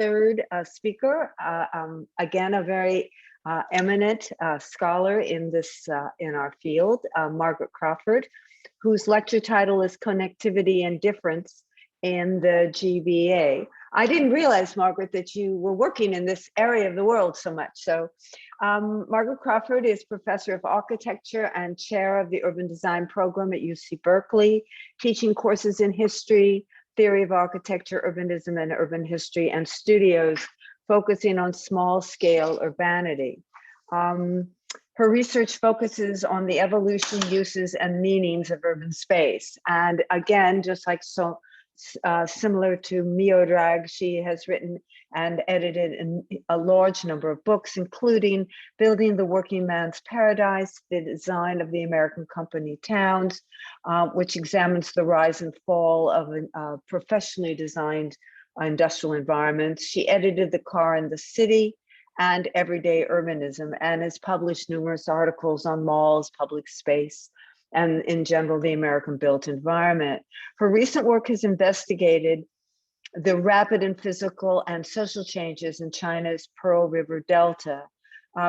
third speaker, again, a very eminent scholar in in our field, Margaret Crawford, whose lecture title is Connectivity and Difference in the GBA. I didn't realize, Margaret, that you were working in this area of the world so much. So Margaret Crawford is professor of architecture and chair of the urban design program at UC Berkeley, teaching courses in history, theory of architecture, urbanism, and urban history, and studios focusing on small scale urbanity. Her research focuses on the evolution, uses, and meanings of urban space. And again, just like similar to Miodrag, she has written and edited a large number of books, including Building the Working Man's Paradise, The Design of the American Company Towns, which examines the rise and fall of professionally designed industrial environments. She edited The Car and the City and Everyday Urbanism, and has published numerous articles on malls, public space, and in general, the American built environment. Her recent work has investigated the rapid and physical and social changes in China's Pearl River Delta.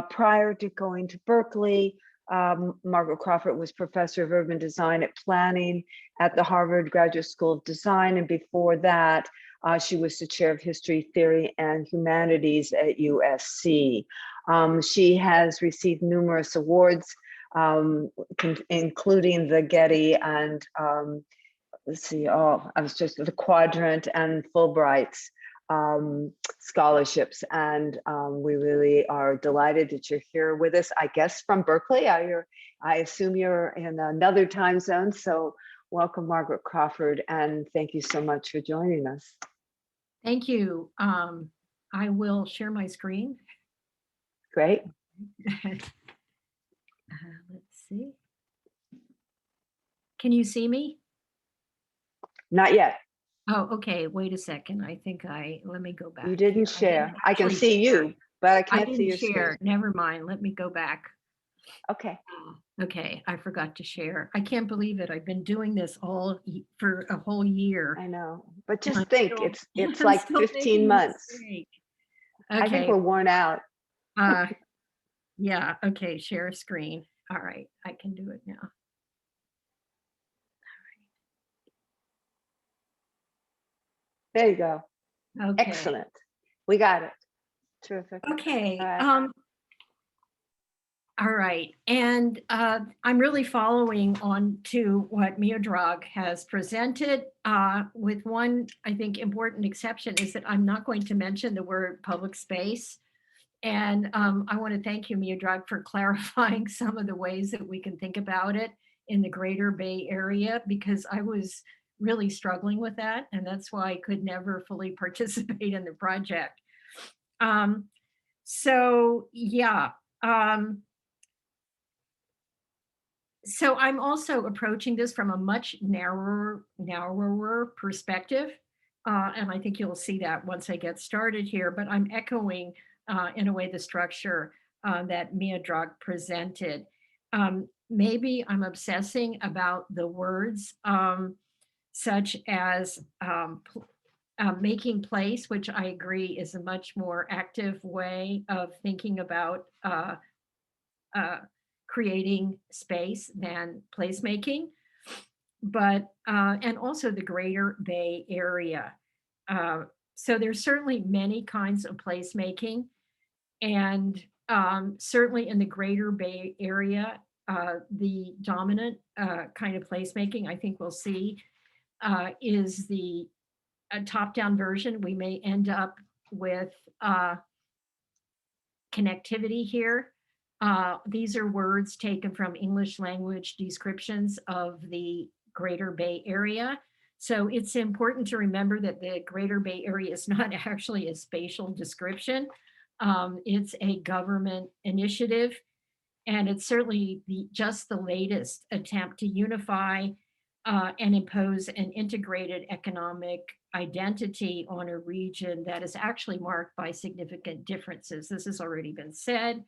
Prior to going to Berkeley, Margaret Crawford was professor of urban design and planning at the Harvard Graduate School of Design. And before that, she was the chair of history, theory, and humanities at USC. She has received numerous awards, including the Getty and let's see, I was just the Quadrant and Fulbright's scholarships. And we really are delighted that you're here with us, I guess, from Berkeley. I assume you're in another time zone. So welcome, Margaret Crawford, and thank you so much for joining us. Thank you. I will share my screen. Great. Let's see. Can you see me? Not yet. Oh, okay. Wait a second. I think let me go back. You didn't share. I can see you, but I can't see your screen. Never mind. Let me go back. Okay. Okay. I forgot to share. I can't believe it. I've been doing this for a whole year. I know, but just think, it's like 15 months. Okay. I think we're worn out. Yeah. Okay. Share screen. All right. I can do it now. There you go. Okay. Excellent. We got it. Terrific. Okay. All right. And I'm really following on to what Miodrag has presented, with one, I think, important exception is that I'm not going to mention the word public space. And I want to thank you, Miodrag, for clarifying some of the ways that we can think about it in the Greater Bay Area, because I was really struggling with that. And that's why I could never fully participate in the project. So yeah. So I'm also approaching this from a much narrower perspective. And I think you'll see that once I get started here, but I'm echoing in a way the structure that Miodrag presented. Maybe I'm obsessing about the words, such as making place, which I agree is a much more active way of thinking about creating space than placemaking, but and also the Greater Bay Area. So there's certainly many kinds of placemaking, and certainly in the Greater Bay Area, the dominant kind of placemaking I think we'll see is the top-down version. We may end up with connectivity here. These are words taken from English language descriptions of the Greater Bay Area. So it's important to remember that the Greater Bay Area is not actually a spatial description. It's a government initiative, and it's certainly just the latest attempt to unify and impose an integrated economic identity on a region that is actually marked by significant differences. This has already been said.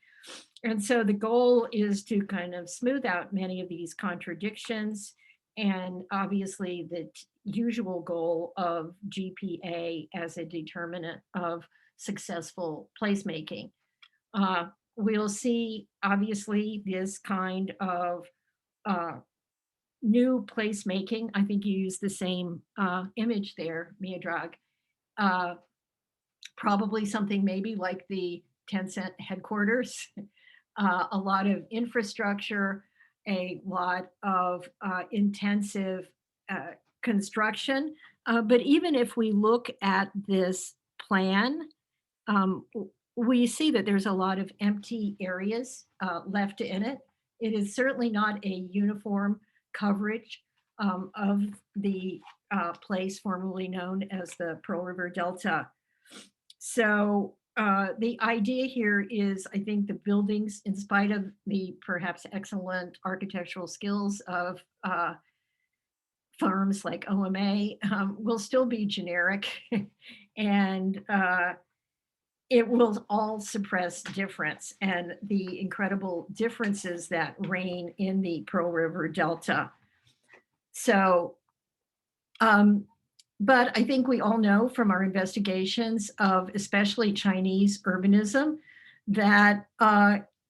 And so the goal is to kind of smooth out many of these contradictions and obviously the usual goal of GPA as a determinant of successful placemaking. We'll see, obviously, this kind of uh, new placemaking. I think you use the same image there, Miodrag. Uh, Probably something maybe like the Tencent headquarters, a lot of infrastructure, a lot of intensive uh, construction. But even if we look at this plan, we see that there's a lot of empty areas left in it. It is certainly not a uniform coverage of the place formerly known as the Pearl River Delta. So the idea here is, I think, the buildings, in spite of the perhaps excellent architectural skills of firms like OMA, will still be generic and it will all suppress difference and the incredible differences that reign in the Pearl River Delta. So, but I think we all know from our investigations of especially Chinese urbanism that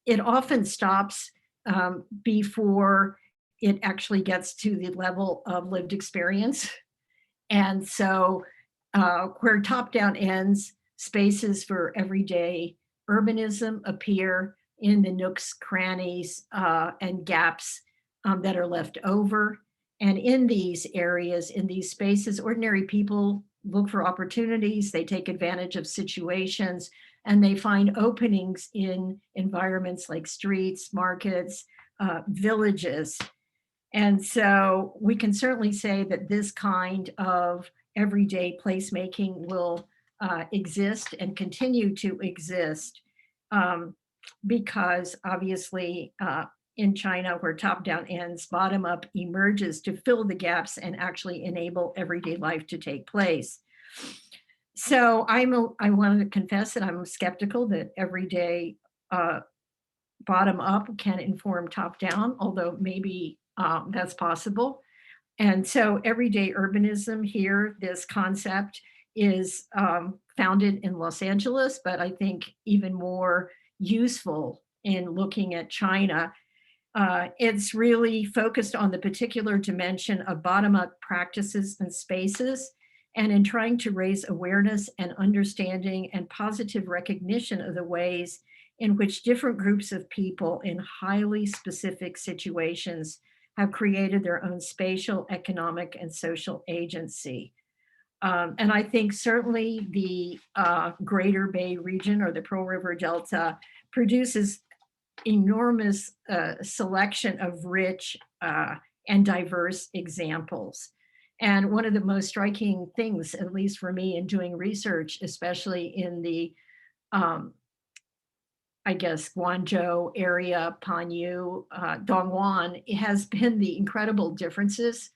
it often stops before it actually gets to the level of lived experience. And so where top-down ends, spaces for everyday urbanism appear in the nooks, crannies, and gaps that are left over. And in these areas, in these spaces, ordinary people look for opportunities, they take advantage of situations, and they find openings in environments like streets, markets, villages. And so we can certainly say that this kind of everyday placemaking will exist and continue to exist because obviously in China, where top-down ends, bottom-up emerges to fill the gaps and actually enable everyday life to take place. So I want to confess that I'm skeptical that everyday bottom-up can inform top-down, although maybe that's possible. And so everyday urbanism here, this concept is founded in Los Angeles, but I think even more useful in looking at China. It's really focused on the particular dimension of bottom-up practices and spaces, and in trying to raise awareness and understanding and positive recognition of the ways in which different groups of people in highly specific situations have created their own spatial, economic, and social agency. And I think certainly the Greater Bay region or the Pearl River Delta produces enormous selection of rich and diverse examples. And one of the most striking things, at least for me in doing research, especially in the I guess, Guangzhou area, Panyu, Dongguan, it has been the incredible differences.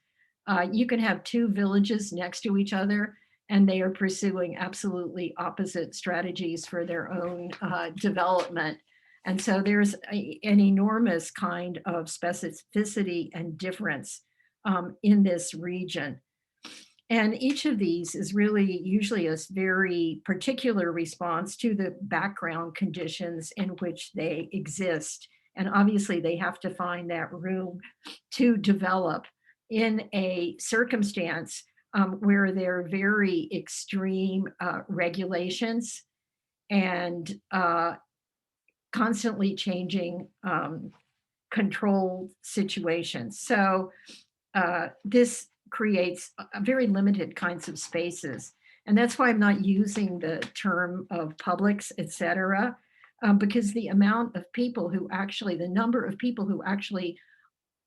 You can have two villages next to each other, and they are pursuing absolutely opposite strategies for their own development. And so there's an enormous kind of specificity and difference in this region. And each of these is really usually a very particular response to the background conditions in which they exist. And obviously they have to find that room to develop in a circumstance where there are very extreme regulations and constantly changing controlled situations. So this creates very limited kinds of spaces. And that's why I'm not using the term of publics, et cetera, because the amount of people who actually, the number of people who actually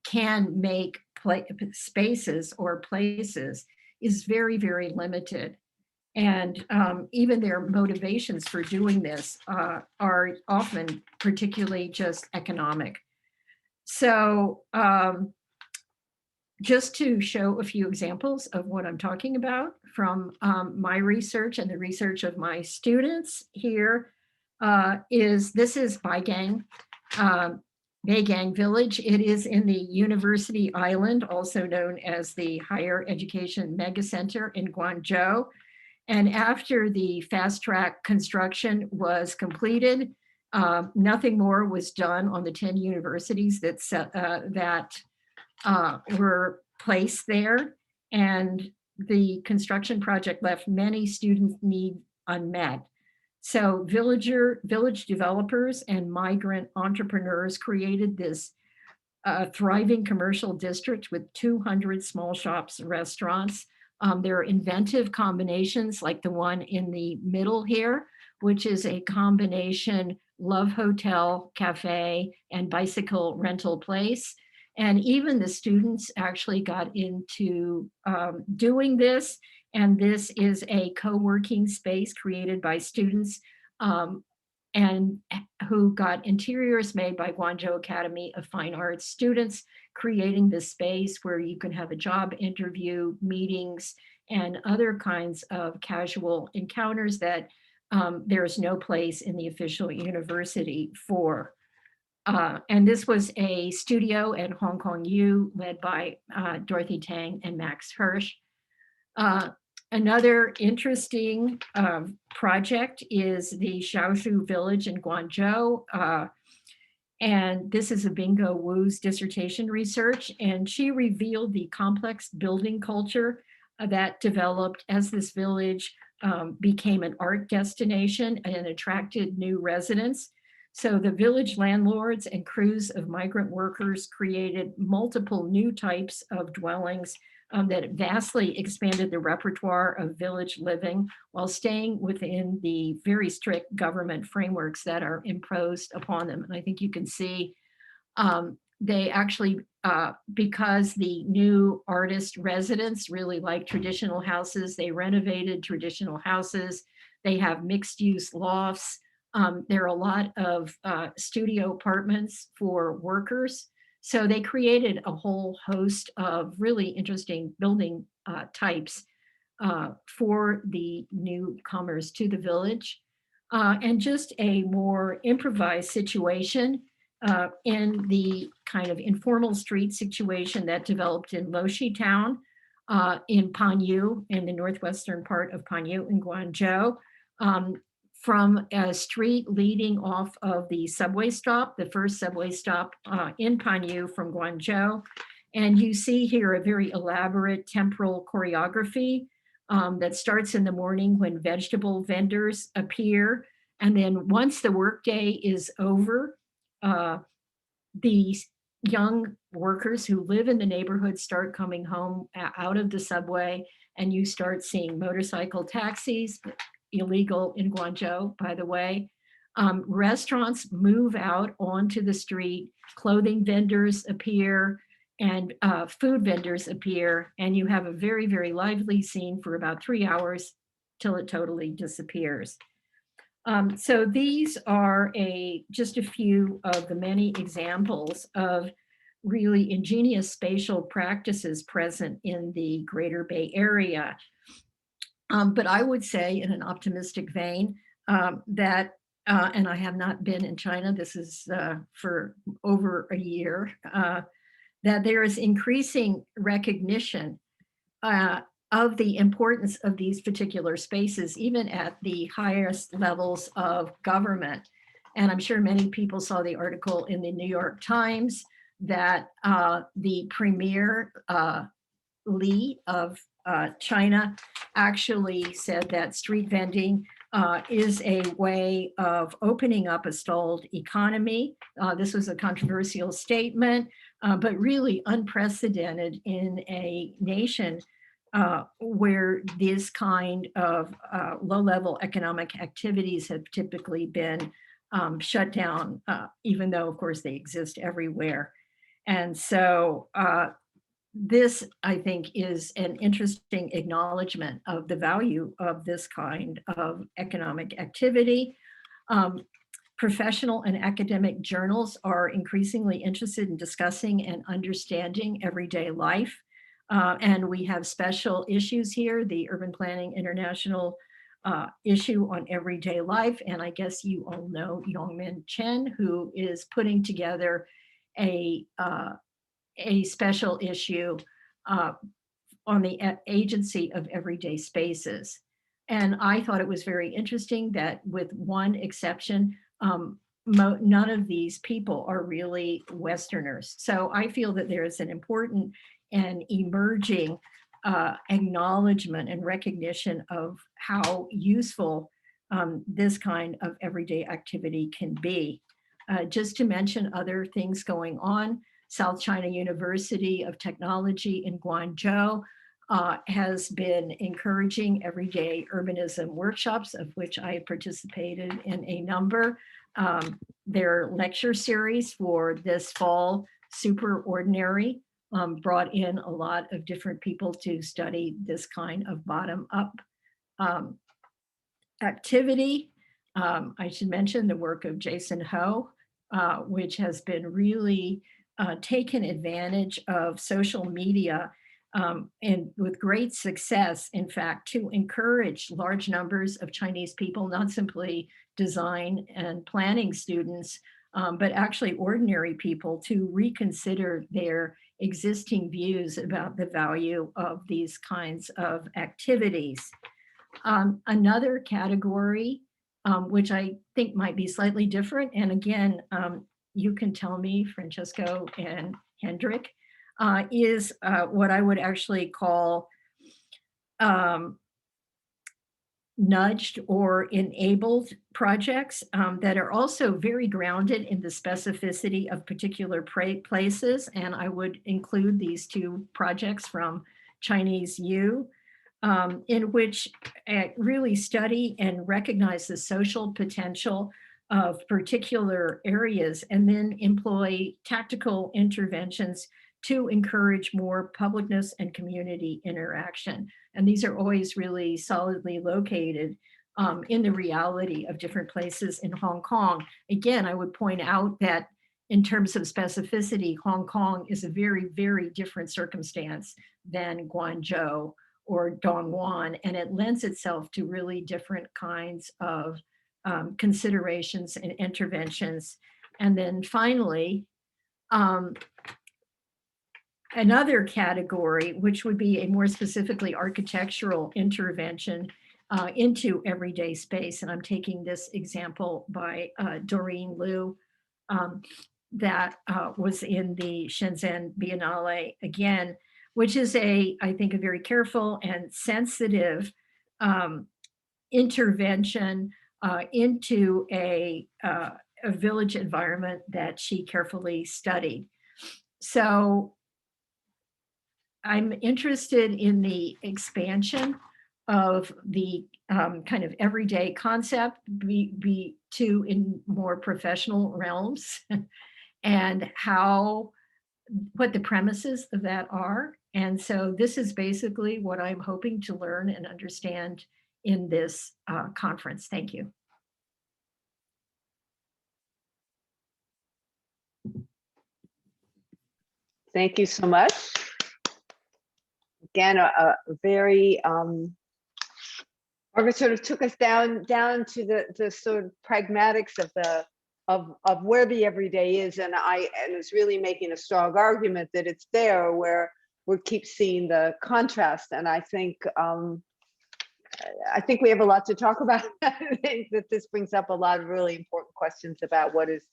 can make spaces or places is very, very limited. And even their motivations for doing this are often particularly just economic. So just to show a few examples of what I'm talking about from my research and the research of my students here this is Baigang. Beigang Village. It is in the University Island, also known as the Higher Education Megacenter in Guangzhou. And after the fast track construction was completed, nothing more was done on the 10 universities that were placed there. And the construction project left many student needs unmet. So village developers and migrant entrepreneurs created this thriving commercial district with 200 small shops and restaurants. There are inventive combinations like the one in the middle here, which is a combination love hotel, cafe, and bicycle rental place. And even the students actually got into doing this. And this is a co-working space created by students um, and who got interiors made by Guangzhou Academy of Fine Arts students, creating this space where you can have a job interview, meetings, and other kinds of casual encounters that there's no place in the official university for. And this was a studio at Hong Kong U led by Dorothy Tang and Max Hirsch. Uh, Another interesting project is the Xiaofu Village in Guangzhou. And this is a Bingo Wu's dissertation research. And she revealed the complex building culture that developed as this village became an art destination and attracted new residents. So the village landlords and crews of migrant workers created multiple new types of dwellings that vastly expanded the repertoire of village living while staying within the very strict government frameworks that are imposed upon them. And I think you can see they actually, because the new artist residents really like traditional houses, they renovated traditional houses. They have mixed use lofts. There are a lot of studio apartments for workers. So they created a whole host of really interesting building types for the newcomers to the village. And just a more improvised situation in the kind of informal street situation that developed in Loshi Town in Panyu, in the northwestern part of Panyu in Guangzhou. From a street leading off of the subway stop, the first subway stop in Panyu from Guangzhou. And you see here a very elaborate temporal choreography that starts in the morning when vegetable vendors appear. And then once the workday is over, the young workers who live in the neighborhood start coming home out of the subway, and you start seeing motorcycle taxis, illegal in Guangzhou, by the way. Restaurants move out onto the street, clothing vendors appear, and food vendors appear, and you have a very, very lively scene for about 3 hours till it totally disappears. So these are just a few of the many examples of really ingenious spatial practices present in the Greater Bay Area. But I would say, in an optimistic vein, that, and I have not been in China, this is for over a year, that there is increasing recognition of the importance of these particular spaces, even at the highest levels of government. And I'm sure many people saw the article in the New York Times that the premier Li of China actually said that street vending is a way of opening up a stalled economy. This was a controversial statement, but really unprecedented in a nation where this kind of low-level economic activities have typically been shut down, even though, of course, they exist everywhere. And so this, I think, is an interesting acknowledgement of the value of this kind of economic activity. Professional and academic journals are increasingly interested in discussing and understanding everyday life. And we have special issues here, the Urban Planning International issue on everyday life. And I guess you all know Yongmin Chen, who is putting together a special issue on the agency of everyday spaces. And I thought it was very interesting that, with one exception, none of these people are really Westerners. So I feel that there is an important and emerging acknowledgement and recognition of how useful this kind of everyday activity can be. Just to mention other things going on, South China University of Technology in Guangzhou has been encouraging everyday urbanism workshops, of which I participated in a number. Their lecture series for this fall, Super Ordinary, brought in a lot of different people to study this kind of bottom-up activity. I should mention the work of Jason Ho, which has been really taken advantage of social media and with great success, in fact, to encourage large numbers of Chinese people, not simply design and planning students, but actually ordinary people, to reconsider their existing views about the value of these kinds of activities. Another category, which I think might be slightly different, and again, you can tell me, Francesco and Hendrik, is what I would actually call nudged or enabled projects that are also very grounded in the specificity of particular places. And I would include these two projects from Chinese U, in which really study and recognize the social potential of particular areas, and then employ tactical interventions to encourage more publicness and community interaction. And these are always really solidly located in the reality of different places in Hong Kong. Again, I would point out that in terms of specificity, Hong Kong is a very, very different circumstance than Guangzhou or Dongguan, and it lends itself to really different kinds of considerations and interventions. And then finally, another category, which would be a more specifically architectural intervention into everyday space. And I'm taking this example by Doreen Liu, that was in the Shenzhen Biennale again, which is I think, a very careful and sensitive intervention into a village environment that she carefully studied. So I'm interested in the expansion of the kind of everyday concept to in more professional realms, and what the premises of that are. And so this is basically what I'm hoping to learn and understand in this conference. Thank you. Thank you so much. Again, a very, Margaret sort of took us down to the sort of pragmatics of where the everyday is, and is really making a strong argument that it's there where we keep seeing the contrast. And I think we have a lot to talk about. I think that this brings up a lot of really important questions about what is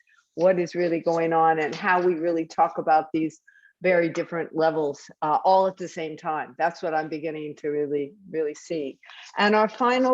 really going on, and how we really talk about these very different levels all at the same time. That's what I'm beginning to really see. And our final